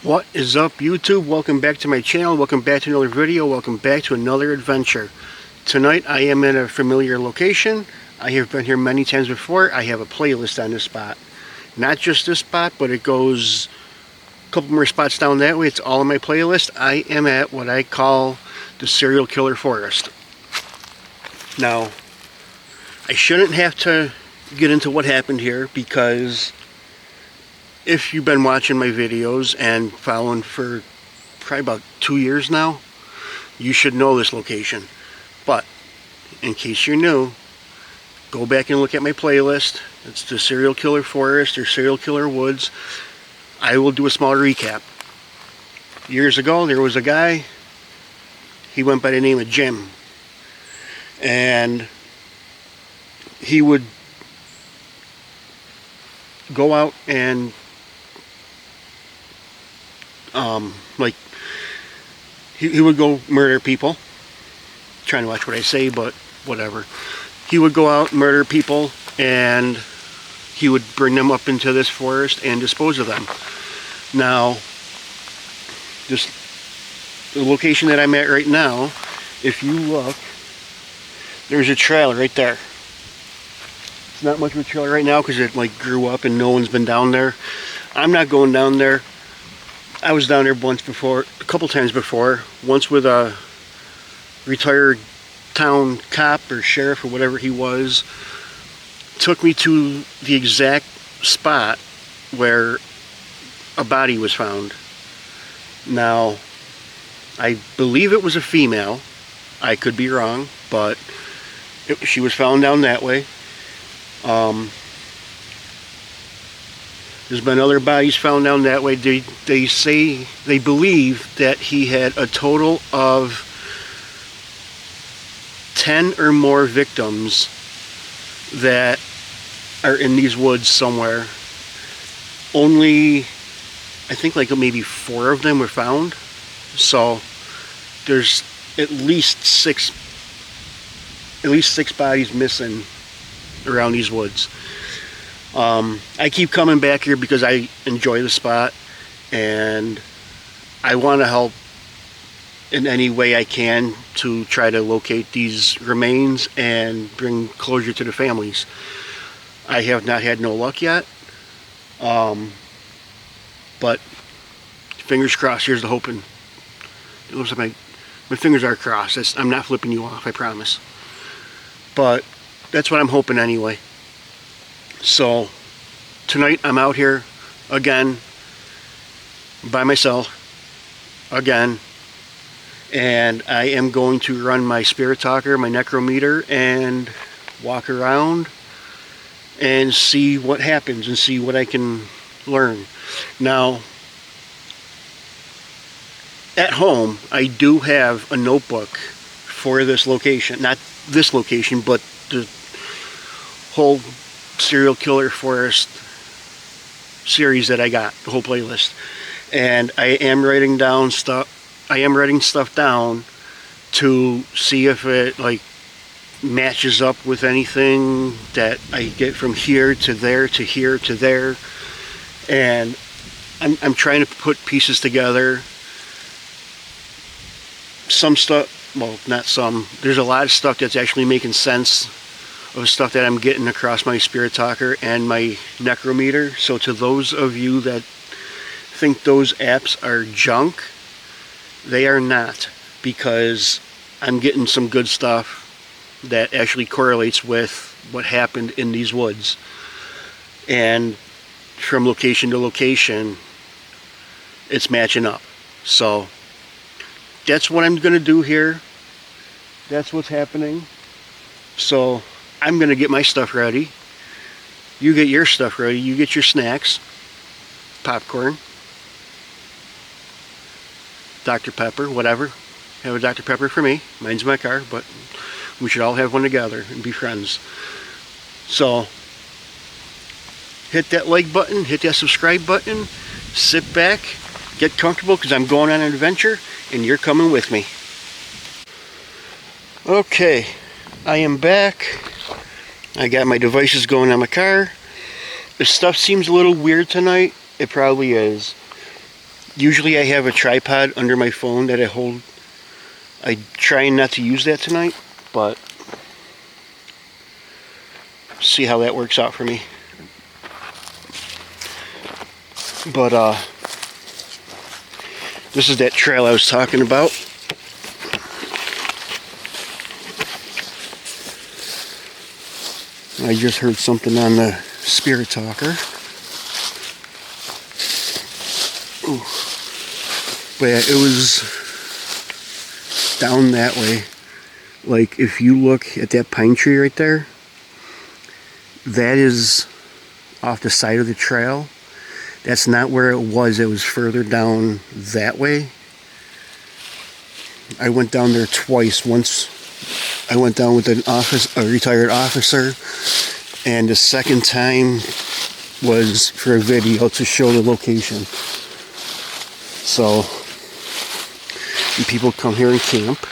What is up, YouTube? Welcome back to my channel. Welcome back to another video. Welcome back to another adventure. Tonight I am in a familiar location. I have been here many times before. I have a playlist on this spot. Not just this spot, but it goes a couple more spots down that way. It's all in my playlist. I am at what I call the serial killer forest. Now, I shouldn't have to get into what happened here because if you've been watching my videos and following for probably about 2 years now, you should know this location. But in case you're new, go back and look at my playlist. It's the Serial Killer Forest or Serial Killer Woods. I will do a smaller recap. Years ago, there was a guy. He went by the name of Jim. And he would go out and he would go murder people. Trying to watch what I say, but whatever. He would go out, murder people, and he would bring them up into this forest and dispose of them. Now, the location that I'm at right now, if you look, there's a trail right there. It's not much of a trail right now because it grew up and no one's been down there. I'm not going down there. I was down there once before, a couple times before. Once with a retired town cop or sheriff or whatever he was. Took me to the exact spot where a body was found. Now, I believe it was a female. I could be wrong, but she was found down that way. There's been other bodies found down that way. They believe that he had a total of 10 or more victims that are in these woods somewhere. Only, I think maybe 4 of them were found. So there's at least six bodies missing around these woods. I keep coming back here because I enjoy the spot and I want to help in any way I can to try to locate these remains and bring closure to the families. I have not had no luck yet, but fingers crossed. Here's the hoping. It looks like my fingers are crossed. I'm not flipping you off, I promise. But that's what I'm hoping anyway. So tonight I'm out here again by myself again, and I am going to run my spirit talker, my necrometer, and walk around and see what happens and see what I can learn. Now, at home I do have a notebook for this location. Not this location, but the whole Serial Killer Forest series that I got, the whole playlist. And I am writing down stuff. I am writing stuff down to see if it matches up with anything that I get from here to there to here to there. And I'm trying to put pieces together. Some stuff, well, not some. There's a lot of stuff that's actually making sense of stuff that I'm getting across my spirit talker and my necrometer. So to those of you that think those apps are junk, they are not, because I'm getting some good stuff that actually correlates with what happened in these woods. And from location to location, it's matching up. So that's what I'm going to do here. That's what's happening. So I'm going to get my stuff ready. You get your stuff ready. You get your snacks. Popcorn. Dr. Pepper, whatever. Have a Dr. Pepper for me. Mine's in my car, but we should all have one together and be friends. So, hit that like button. Hit that subscribe button. Sit back. Get comfortable because I'm going on an adventure and you're coming with me. Okay. I am back. I got my devices going on my car. This stuff seems a little weird tonight. It probably is. Usually I have a tripod under my phone that I hold. I try not to use that tonight, but see how that works out for me. But this is that trail I was talking about. I just heard something on the Spirit Talker. Ooh. But yeah, it was down that way. Like, if you look at that pine tree right there, that is off the side of the trail. That's not where it was. It was further down that way. I went down there twice. Once I went down with a retired officer, and the second time was for a video to show the location. So, when people come here and camp,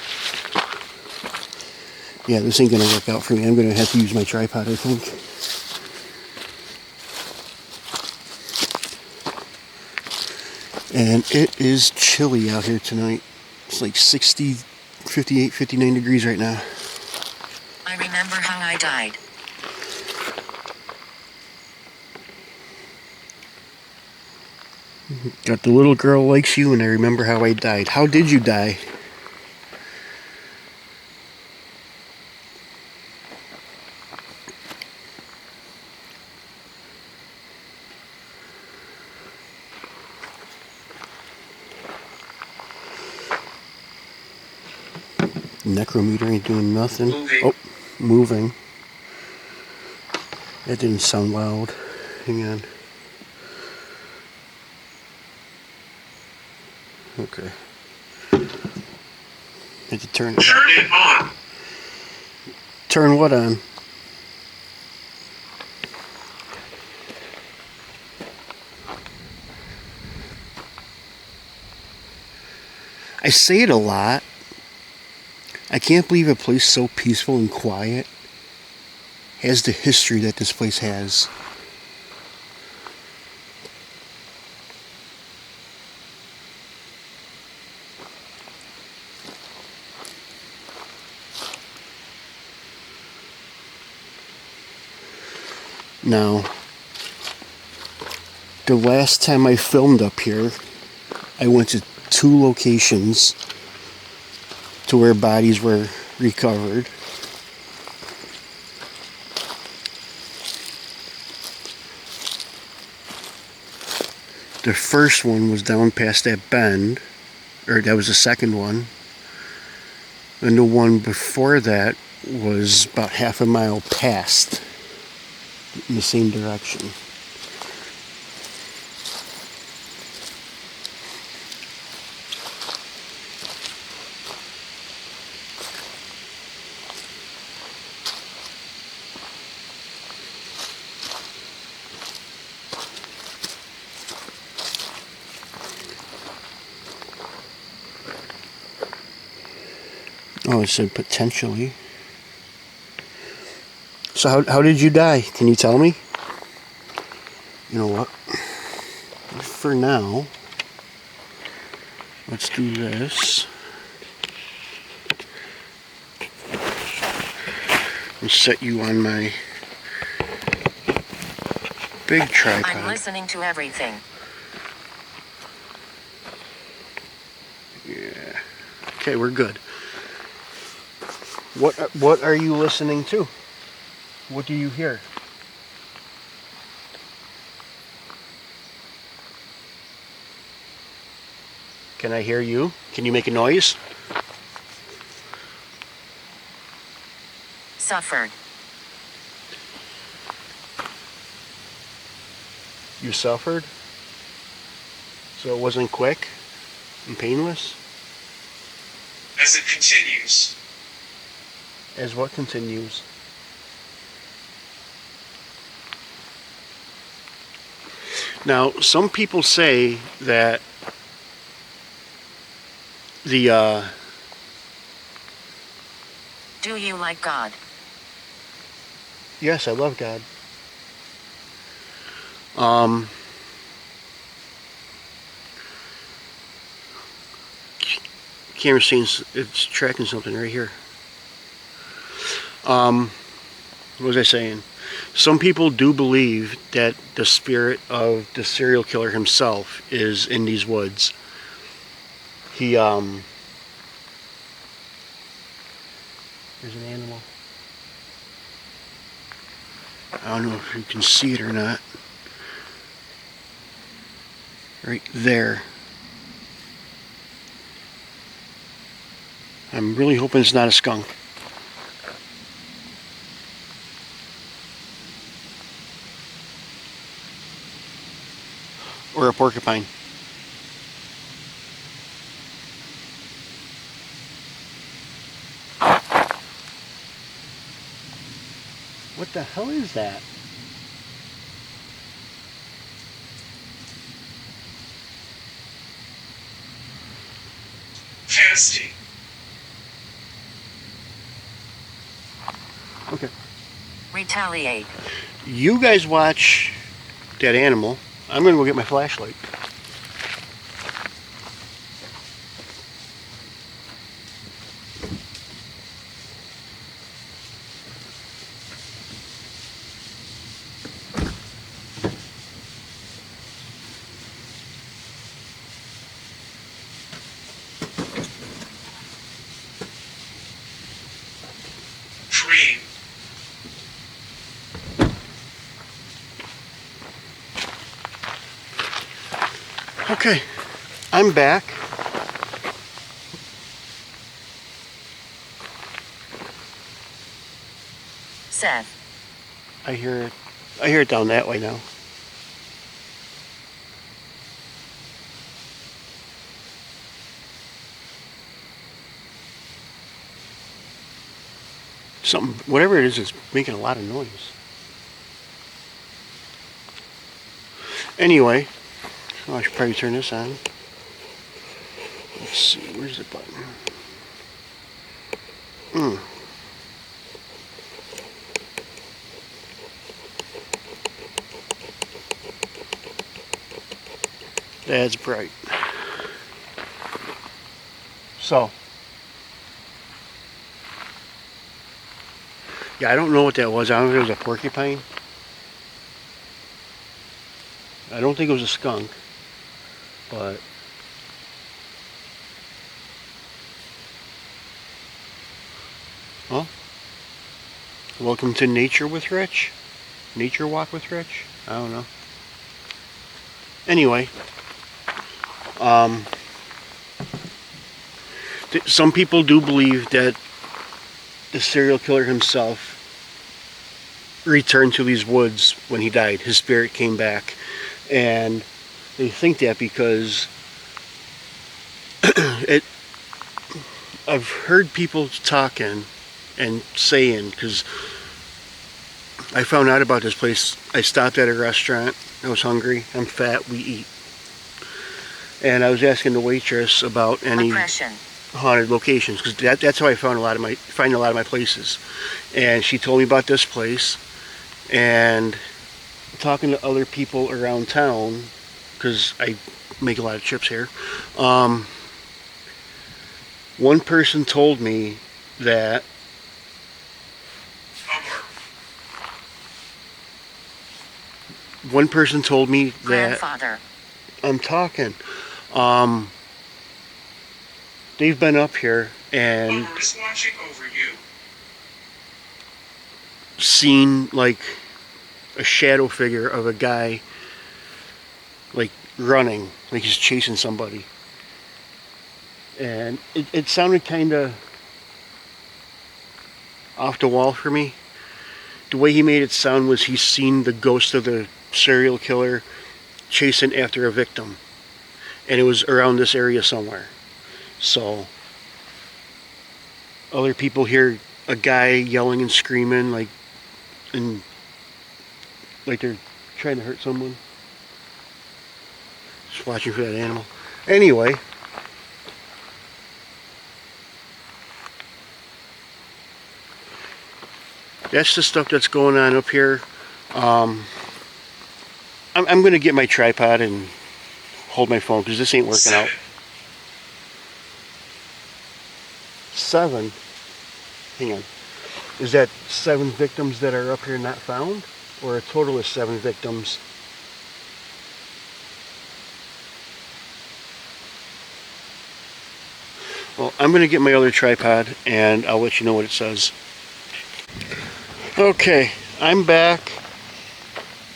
yeah, this ain't gonna work out for me. I'm gonna have to use my tripod, I think. And it is chilly out here tonight. It's like 60, 58, 59 degrees right now. I remember how I died. Got the little girl likes you, and I remember how I died. How did you die? Necrometer ain't doing nothing. Moving. Oh, moving. That didn't sound loud. Hang on. Okay. Had to turn it. Turn it on. Turn what on? I say it a lot. I can't believe a place so peaceful and quiet has the history that this place has. Now, the last time I filmed up here, I went to 2 locations to where bodies were recovered. The first one was down past that bend, or that was the second one. And the one before that was about half a mile past in the same direction. Oh, it said potentially. So how did you die? Can you tell me? You know what? For now, let's do this. And set you on my big tripod. I'm listening to everything. Yeah. Okay, we're good. What are you listening to? What do you hear? Can I hear you? Can you make a noise? Suffered. You suffered? So it wasn't quick and painless? As it continues. As what continues? Now, some people say that the Do you like God? yes, I love God. camera's saying it's tracking something right here. What was I saying? Some people do believe that the spirit of the serial killer himself is in these woods. He, there's an animal. I don't know if you can see it or not. Right there. I'm really hoping it's not a skunk. Or a porcupine. What the hell is that? Fantasy. Okay. Retaliate. You guys watch that animal. I'm gonna go get my flashlight. Dream. Okay, I'm back. Seth. I hear it down that way now. Something, whatever it is making a lot of noise. Anyway, I should probably turn this on. Let's see, where's the button? That's bright. So, yeah, I don't know what that was. I don't know if it was a porcupine. I don't think it was a skunk, but well, welcome to Nature with Rich. Nature Walk with Rich. I don't know. Anyway, some people do believe that the serial killer himself returned to these woods when he died. His spirit came back, and they think that because I've heard people talking and saying, because I found out about this place. I stopped at a restaurant. I was hungry. I'm fat. We eat. And I was asking the waitress about any Oppression. haunted locations, because that's how I find a lot of my places. And she told me about this place, and talking to other people around town, because I make a lot of trips here. One person told me that Grandfather. I'm talking. They've been up here and Bummer is watching over you. seen like a shadow figure of a guy like running, like he's chasing somebody. And it sounded kind of off the wall for me. The way he made it sound was he's seen the ghost of the serial killer chasing after a victim. And it was around this area somewhere. So, other people hear a guy yelling and screaming like they're trying to hurt someone. Just watching for that animal. Anyway, that's the stuff that's going on up here. I'm going to get my tripod and hold my phone because this ain't working out. 7. 7. Hang on. Is that 7 victims that are up here not found? Or a total of 7 victims? Well, I'm going to get my other tripod and I'll let you know what it says. Okay, I'm back.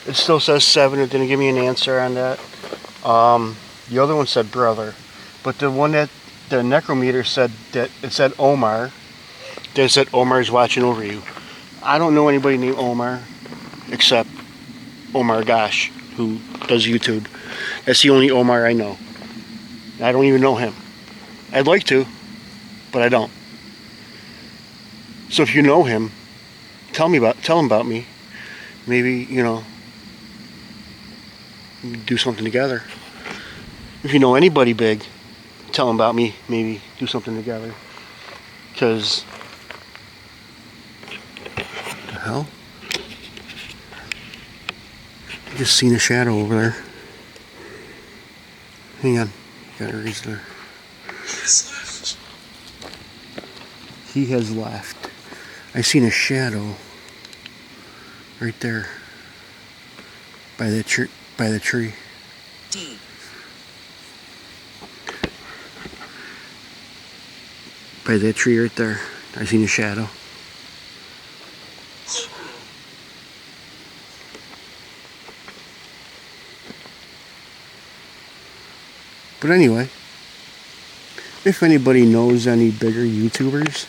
It still says 7. It didn't give me an answer on that. The other one said brother. But the one that the necrometer said, that it said Omar. Then it said Omar's watching over you. I don't know anybody named Omar except Omar Gosh, who does YouTube. That's the only Omar I know. I don't even know him. I'd like to, but I don't. So if you know him, tell him about me. Maybe, you know, do something together. If you know anybody big, tell them about me. Maybe do something together. Because, what the hell? I just seen a shadow over there. Hang on, gotta raise there. He has left. I seen a shadow right there by the tree. D. By that tree right there. I seen a shadow. But anyway, if anybody knows any bigger YouTubers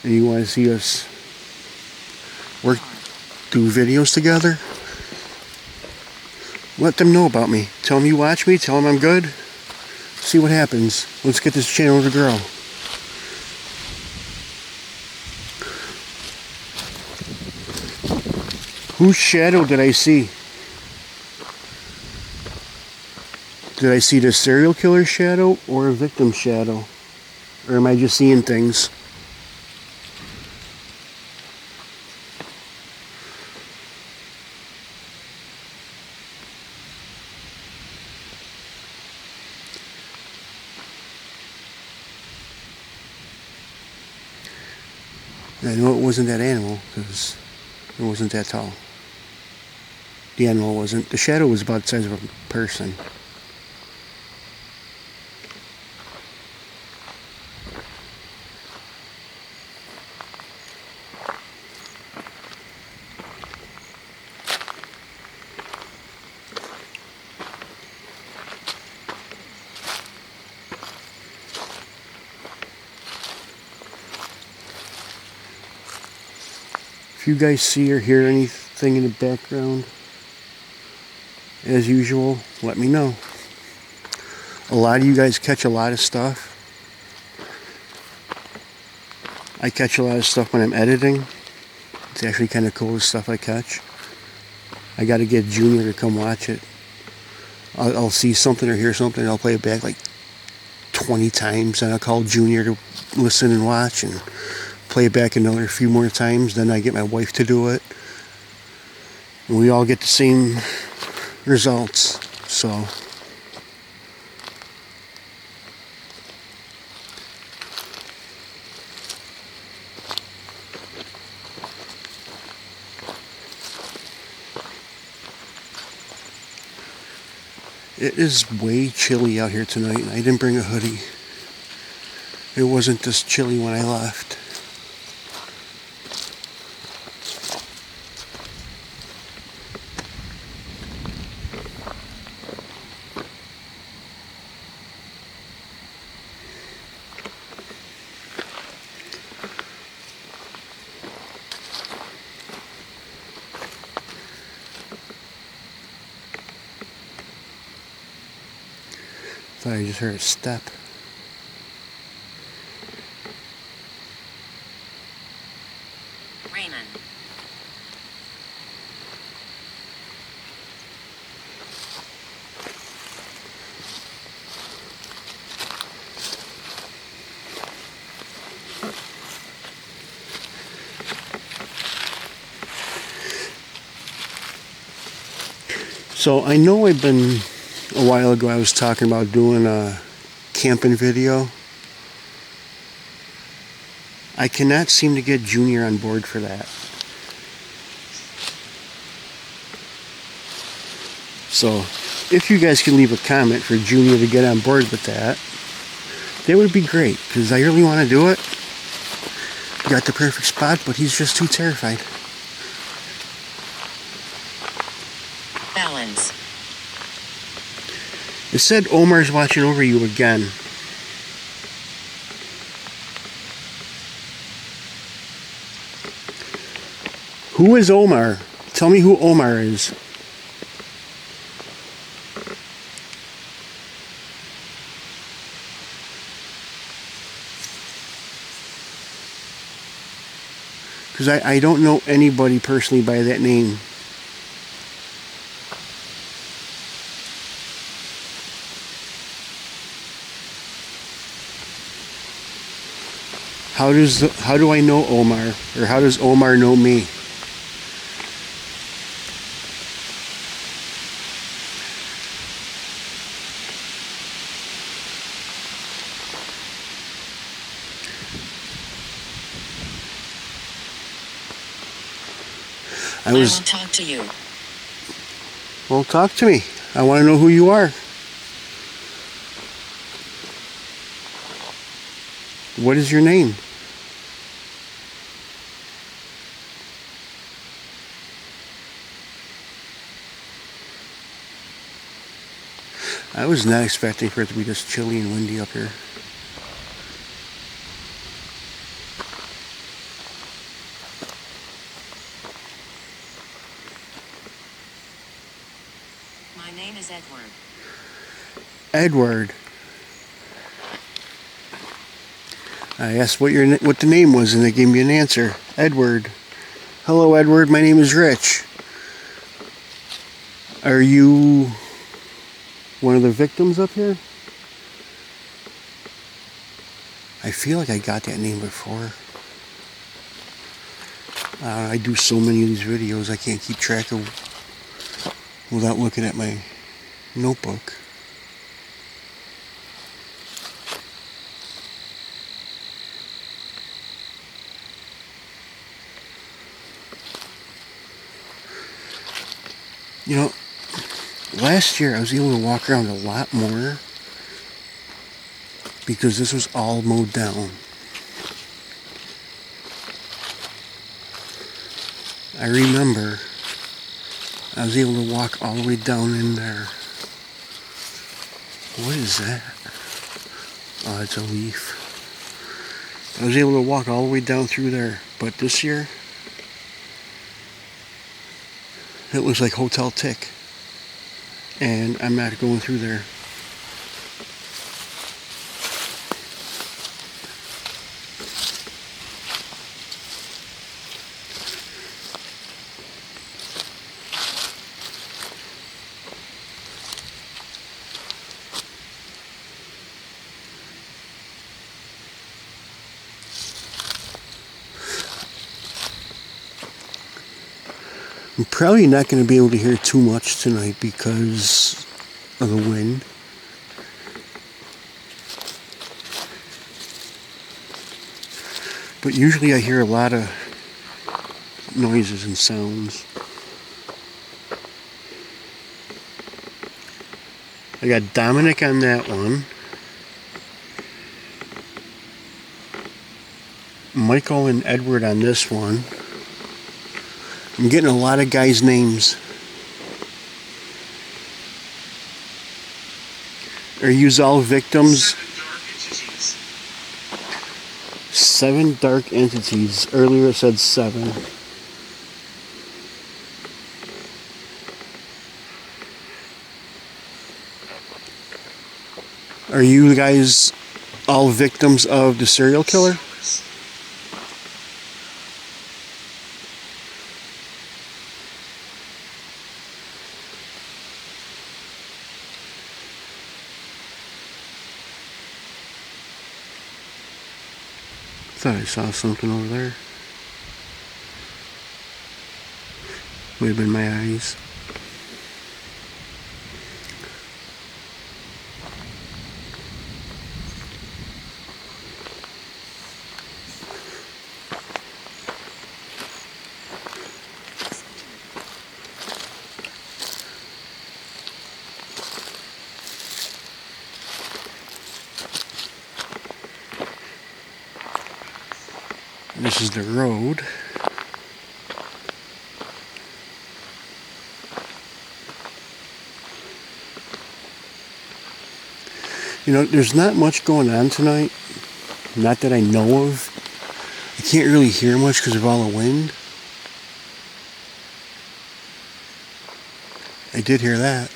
and you want to see us work, do videos together, let them know about me. Tell them you watch me, tell them I'm good. See what happens. Let's get this channel to grow. Whose shadow did I see? Did I see the serial killer shadow or a victim shadow? Or am I just seeing things? I know it wasn't that animal because it wasn't that tall. The animal wasn't. The shadow was about the size of a person. If you guys see or hear anything in the background, as usual, let me know. A lot of you guys catch a lot of stuff. I catch a lot of stuff when I'm editing. It's actually kind of cool, the stuff I catch. I got to get Junior to come watch it. I'll see something or hear something, and I'll play it back like 20 times, and I'll call Junior to listen and watch, and play it back another few more times. Then I get my wife to do it, and we all get the same results. So it is way chilly out here tonight, and I didn't bring a hoodie. It wasn't this chilly when I left. Thought I just heard a step. Raymond. So I know I've been, a while ago I was talking about doing a camping video. I cannot seem to get Junior on board for that. So, if you guys can leave a comment for Junior to get on board with that, that would be great, because I really want to do it. Got the perfect spot, but he's just too terrified. Balance. It said Omar's watching over you again. Who is Omar? Tell me who Omar is. Because I don't know anybody personally by that name. How do I know Omar? Or how does Omar know me? I will talk to you. Well, talk to me. I want to know who you are. What is your name? I was not expecting for it to be this chilly and windy up here. My name is Edward. Edward. I asked what the name was, and they gave me an answer. Edward. Hello, Edward. My name is Rich. Are you one of the victims up here? I feel like I got that name before. I do so many of these videos, I can't keep track of without looking at my notebook. You know, last year I was able to walk around a lot more because this was all mowed down. I remember I was able to walk all the way down in there. What is that? Oh, it's a leaf. I was able to walk all the way down through there, but this year it looks like Hotel Tick, and I'm not going through there. I'm probably not going to be able to hear too much tonight because of the wind. But usually I hear a lot of noises and sounds. I got Dominic on that one. Michael and Edward on this one. I'm getting a lot of guys' names. Are you all victims? 7 dark entities. Earlier it said 7. Are you guys all victims of the serial killer? Thought I saw something over there. Might have been my eyes. This is the road. You know, there's not much going on tonight. Not that I know of. I can't really hear much because of all the wind. I did hear that.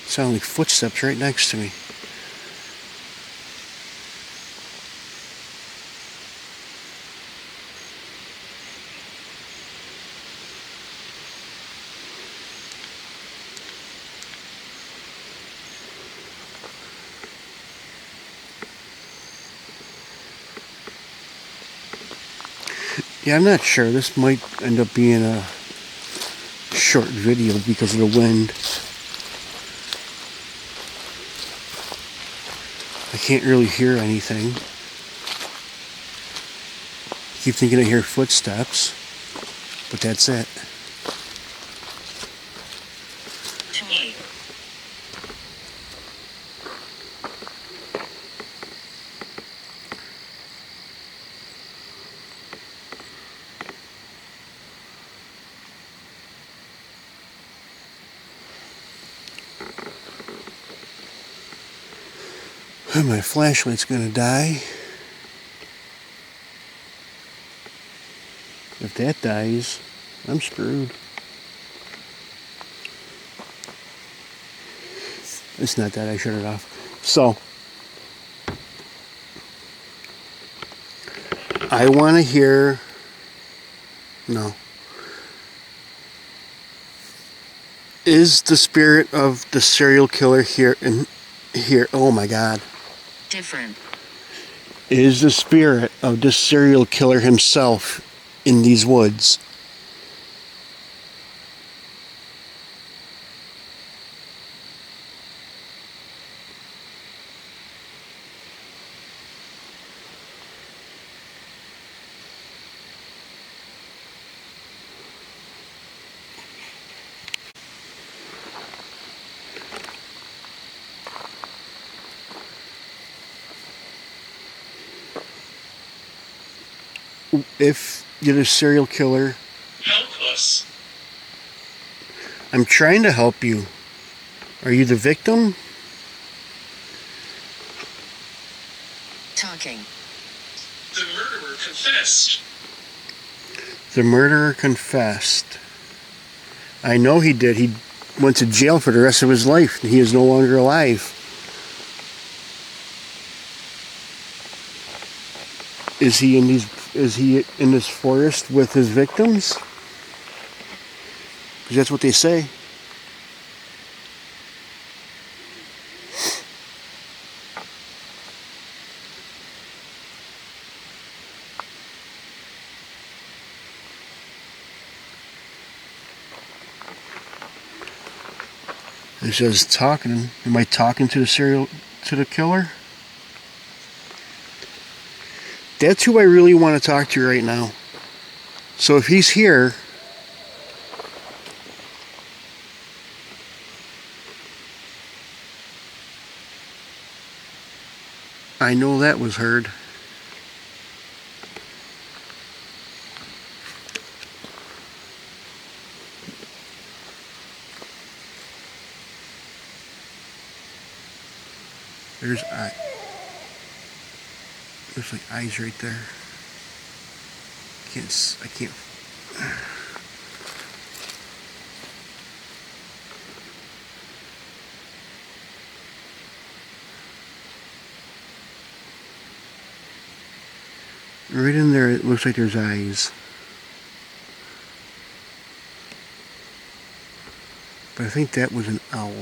Sound like footsteps right next to me. Yeah, I'm not sure. This might end up being a short video because of the wind. I can't really hear anything. I keep thinking I hear footsteps, but that's it. To me. My flashlight's gonna die. If that dies, I'm screwed. It's not that, I shut it off. So, I want to hear... No. Is the spirit of the serial killer here? Oh my God. Different. Is the spirit of the serial killer himself in these woods? If you're a serial killer, Help us. I'm trying to help you. Are you the victim? Talking. The murderer confessed. The murderer confessed. I know he did. He went to jail for the rest of his life. He is no longer alive. Is he in this forest with his victims? Because that's what they say. It says talking. Am I talking to the killer? That's who I really want to talk to right now. So if he's here, I know that was heard. There's like eyes right there. I can't. Right in there, it looks like there's eyes. But I think that was an owl.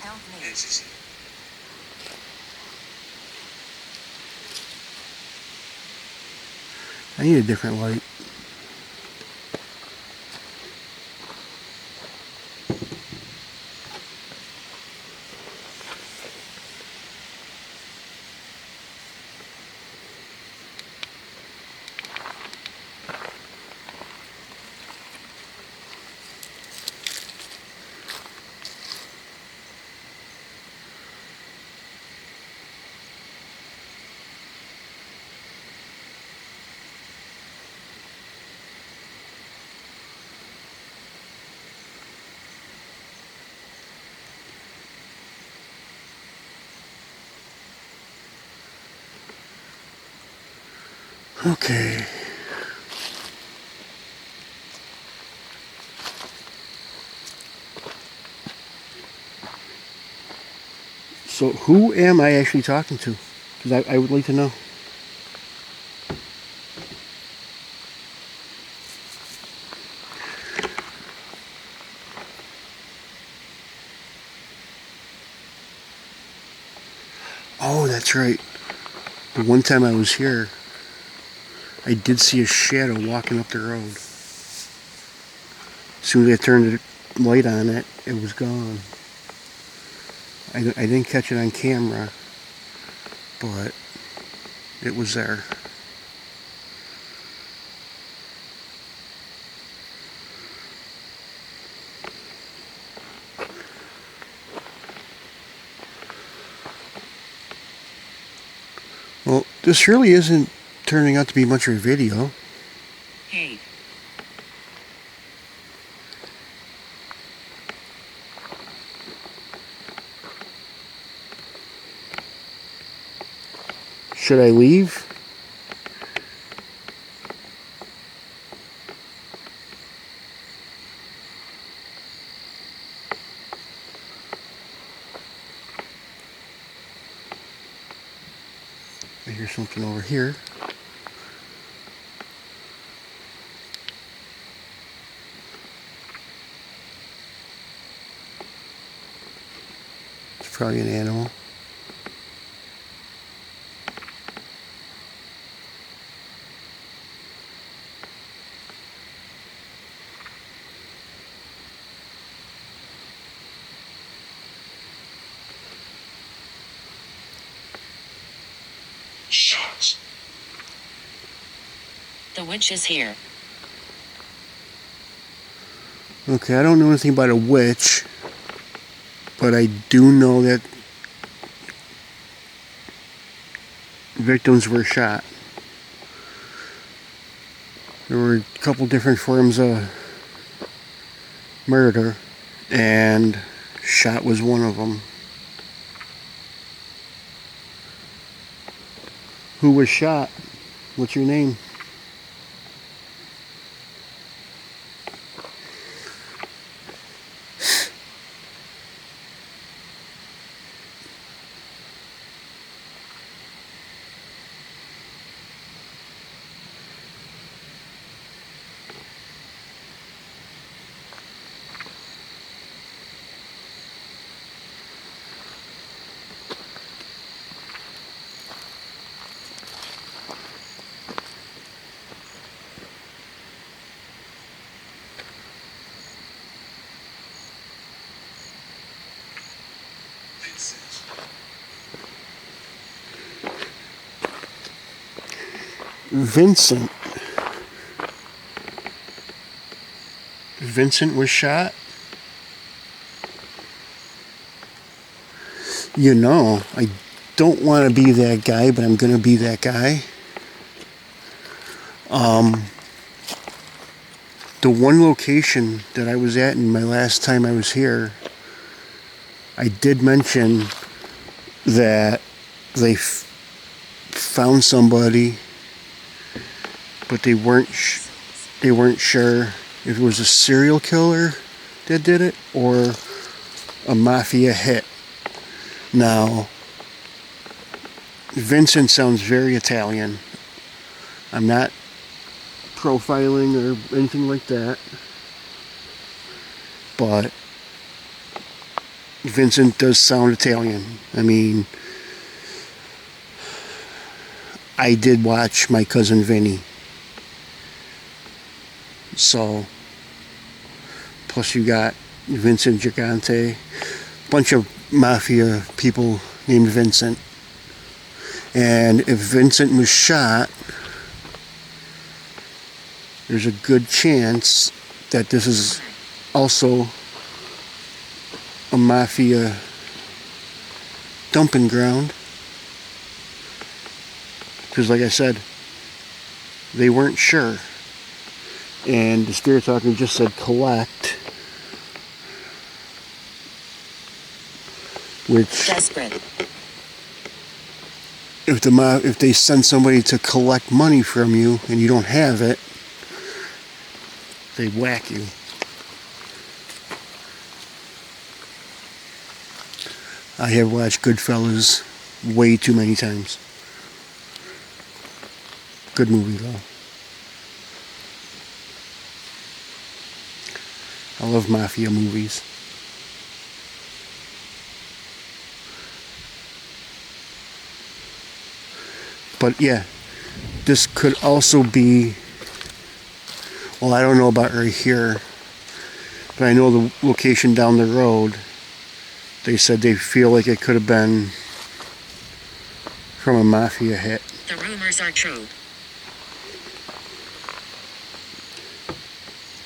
Help me. I need a different light. Okay. So who am I actually talking to? Because I would like to know. Oh, that's right. The one time I was here, I did see a shadow walking up the road. As soon as I turned the light on it, it was gone. I didn't catch it on camera, but it was there. Well, this really isn't turning out to be much of a video. Hey. Should I leave? I hear something over here. It's probably an animal. Shot. The witch is here. Okay, I don't know anything about a witch, but I do know that victims were shot. There were a couple different forms of murder, and shot was one of them. Who was shot? What's your name? Vincent. Vincent was shot? You know, I don't want to be that guy, but I'm going to be that guy. The one location that I was at in my last time I was here, I did mention that they found somebody, but they weren't sure if it was a serial killer that did it or a mafia hit. Now, Vincent sounds very Italian. I'm not profiling or anything like that, but Vincent does sound Italian. I mean, I did watch My Cousin Vinny. So, plus you got Vincent Gigante, bunch of mafia people named Vincent. And if Vincent was shot, there's a good chance that this is also a mafia dumping ground. Because like I said, they weren't sure. And the spirit talker just said collect. Which Desperate. if they send somebody to collect money from you and you don't have it, they whack you. I have watched Goodfellas way too many times. Good movie though. I love mafia movies. But yeah, this could also be, well, I don't know about right here, but I know the location down the road, they said they feel like it could have been from a mafia hit. The rumors are true.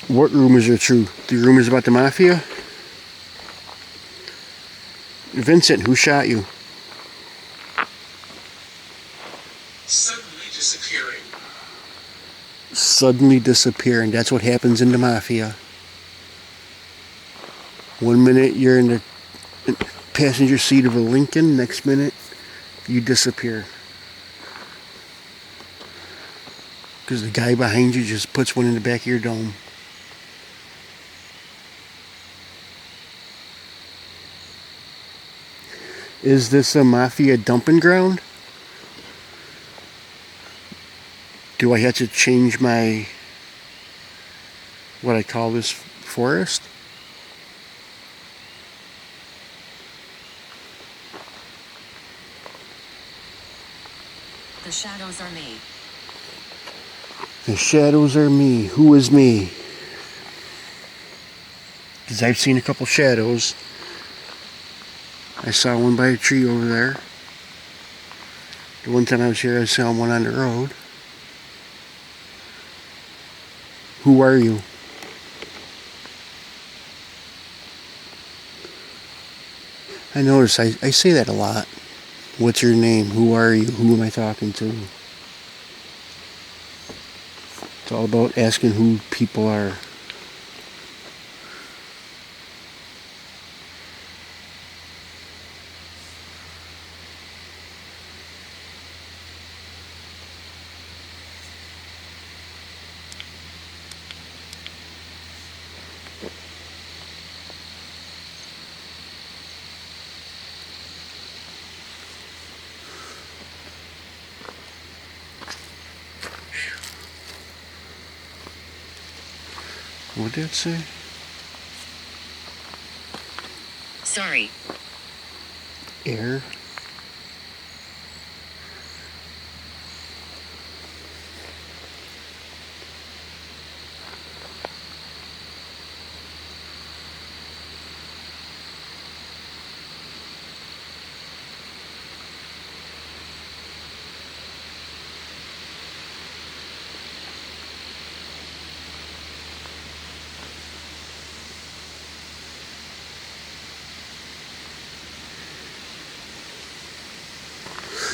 What rumors are true? The rumors about the mafia? Vincent, who shot you? Suddenly disappearing. Suddenly disappearing. That's what happens in the mafia. 1 minute you're in the passenger seat of a Lincoln, next minute you disappear. Because the guy behind you just puts one in the back of your dome. Is this a mafia dumping ground? Do I have to change my, what I call this forest? The shadows are me. The shadows are me. Who is me? Because I've seen a couple shadows. I saw one by a tree over there. The one time I was here, I saw one on the road. Who are you? I notice I say that a lot. What's your name? Who are you? Who am I talking to? It's all about asking who people are. What did it say? Sorry. Air.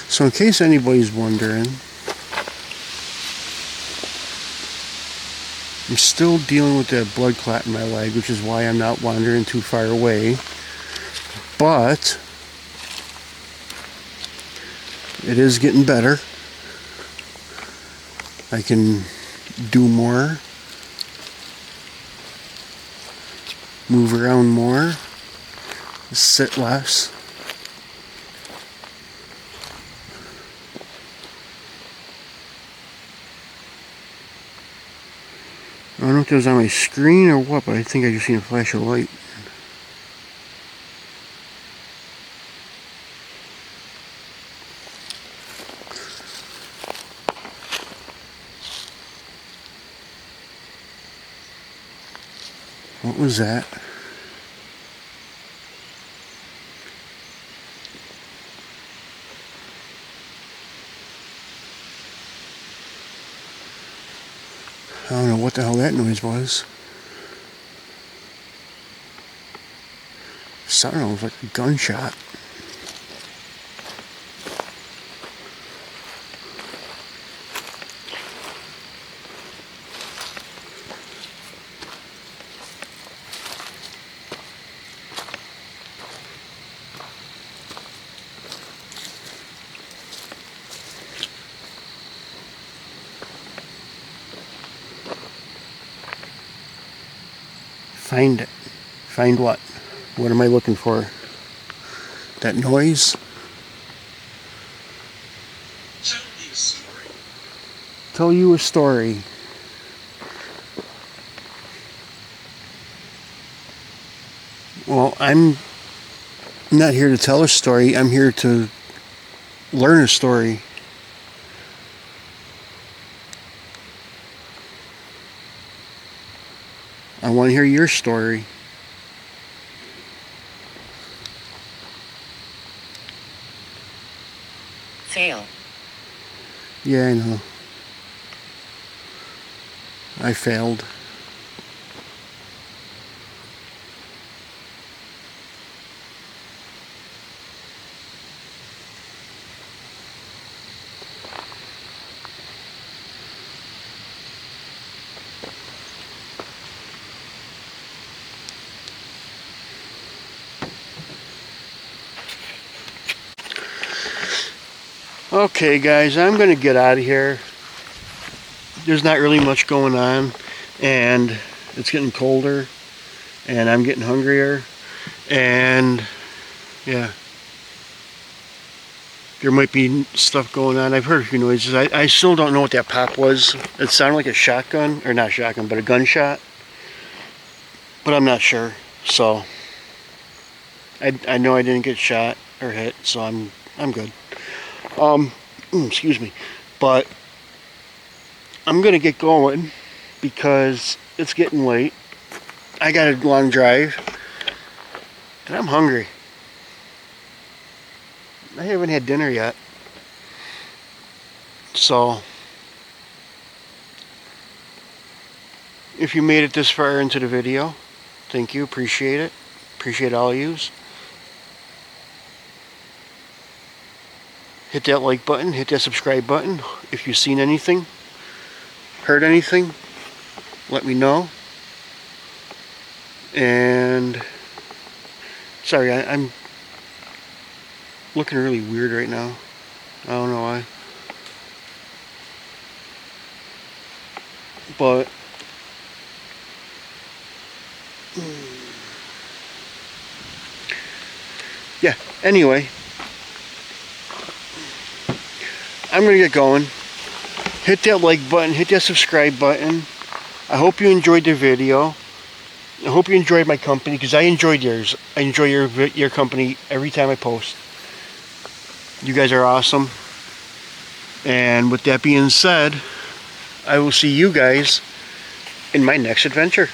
So in case anybody's wondering, I'm still dealing with that blood clot in my leg, which is why I'm not wandering too far away. But it is getting better. I can do more, move around more, sit less. I don't know if it was on my screen or what, but I think I just seen a flash of light. What was that? I don't know what the hell that noise was. Sounded almost like a gunshot. Find it. Find what? What am I looking for? That noise? Tell me a story. Tell you a story. Well, I'm not here to tell a story. I'm here to learn a story. I want to hear your story. Fail. Yeah, I know. I failed. Okay, guys, I'm going to get out of here. There's not really much going on, and it's getting colder, and I'm getting hungrier, and yeah, there might be stuff going on. I've heard a few noises. I still don't know what that pop was. It sounded like a shotgun, or not shotgun, but a gunshot, but I'm not sure. So I know I didn't get shot or hit, so I'm good. Excuse me, but I'm gonna get going because it's getting late. I got a long drive and I'm hungry. I haven't had dinner yet, so if you made it this far into the video, thank you, appreciate it, appreciate all of yous. Hit that like button, hit that subscribe button. If you've seen anything, heard anything, let me know. And sorry, I'm looking really weird right now. I don't know why. But yeah, anyway, I'm gonna get going. Hit that like button, hit that subscribe button. I hope you enjoyed the video. I hope you enjoyed my company, because I enjoyed yours. I enjoy your company every time I post. You guys are awesome. And with that being said, I will see you guys in my next adventure.